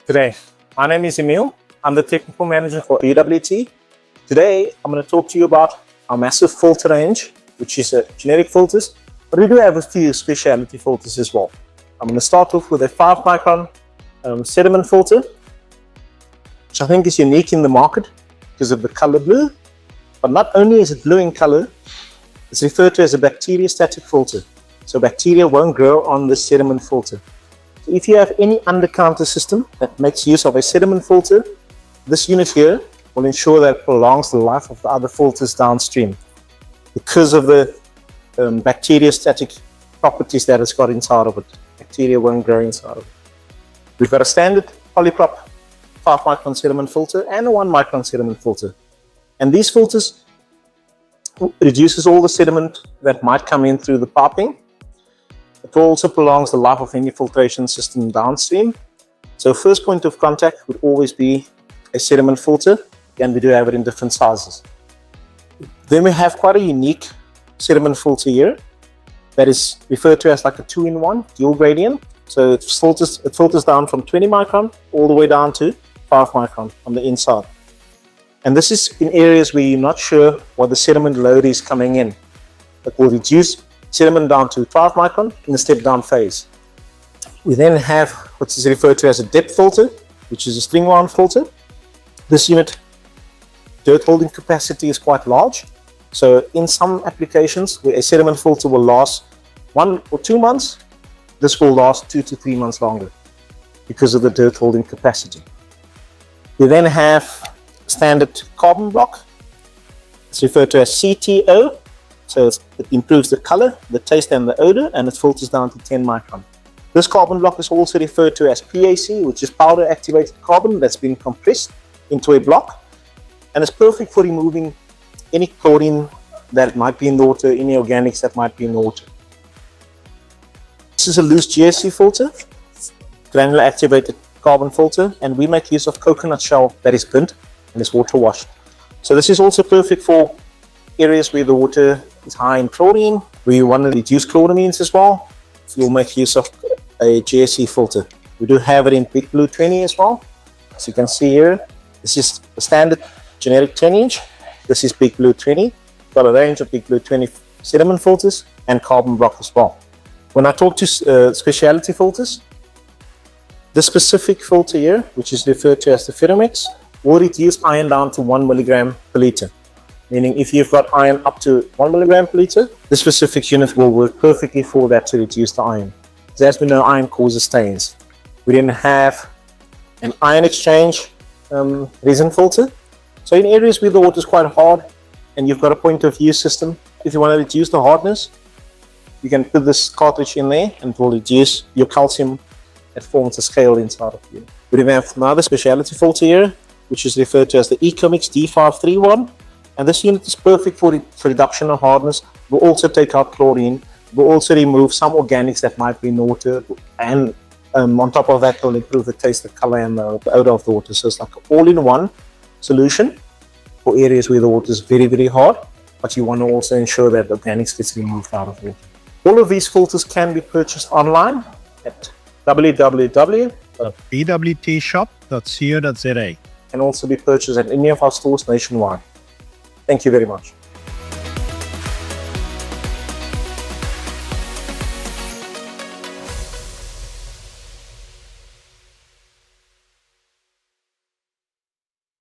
Today, my name is Emil. I'm the technical manager for BWT. Today, I'm going to talk to you about our massive filter range, which is generic filters, but we do have a few specialty filters as well. I'm going to start off with a 5 micron sediment filter, which I think is unique in the market because of the color blue. But not only is it blue in color, it's referred to as a bacteriostatic filter. So bacteria won't grow on the sediment filter. So if you have any undercounter system that makes use of a sediment filter, this unit here will ensure that it prolongs the life of the other filters downstream because of the bacteriostatic properties that it's got inside of it. Bacteria won't grow inside of it. We've got a standard Polyprop 5 micron sediment filter and a 1 micron sediment filter. And these filters reduces all the sediment that might come in through the piping. It also prolongs the life of any filtration system downstream. So first point of contact would always be a sediment filter, and we do have it in different sizes. Then we have quite a unique sediment filter here that is referred to as like a 2-in-1 dual gradient. So it filters down from 20 micron all the way down to 5 micron on the inside. And this is in areas where you're not sure what the sediment load is coming in. It will reduce sediment down to 5 micron in the step down phase. We then have what is referred to as a depth filter, which is a string wound filter. This unit, dirt holding capacity is quite large. So in some applications where a sediment filter will last 1 or 2 months, this will last 2 to 3 months longer because of the dirt holding capacity. We then have standard carbon block. It's referred to as CTO. So it improves the color, the taste and the odor, and it filters down to 10 micron. This carbon block is also referred to as PAC, which is powder activated carbon that's been compressed into a block. And it's perfect for removing any chlorine that might be in the water, any organics that might be in the water. This is a loose GSC filter, granular activated carbon filter, and we make use of coconut shell that is burnt and is water washed. So this is also perfect for areas where the water is high in chlorine, where you want to reduce chloramines as well. So you'll make use of a GSC filter. We do have it in Big Blue 20 as well. As you can see here, this is a standard generic 10-inch. This is Big Blue 20. Got a range of Big Blue 20 sediment filters and carbon block as well. When I talk to specialty filters, this specific filter here, which is referred to as the Ferromex, will reduce iron down to 1 milligram per liter. Meaning if you've got iron up to 1 milligram per liter, this specific unit will work perfectly for that to reduce the iron. So as we know, iron causes stains. We then have an ion exchange resin filter. So in areas where the water is quite hard and you've got a point of use system, if you want to reduce the hardness, you can put this cartridge in there and it will reduce your calcium that forms a scale inside of you. We then have another specialty filter here, which is referred to as the Ecomix D531. And this unit is perfect for reduction of hardness. We'll also take out chlorine. We'll also remove some organics that might be in the water. And on top of that, we'll improve the taste, the color, and the odor of the water. So it's like an all-in-one solution for areas where the water is very, very hard, but you want to also ensure that the organics gets removed out of it. All of these filters can be purchased online at www.bwtshop.co.za. Can also be purchased at any of our stores nationwide. Thank you very much.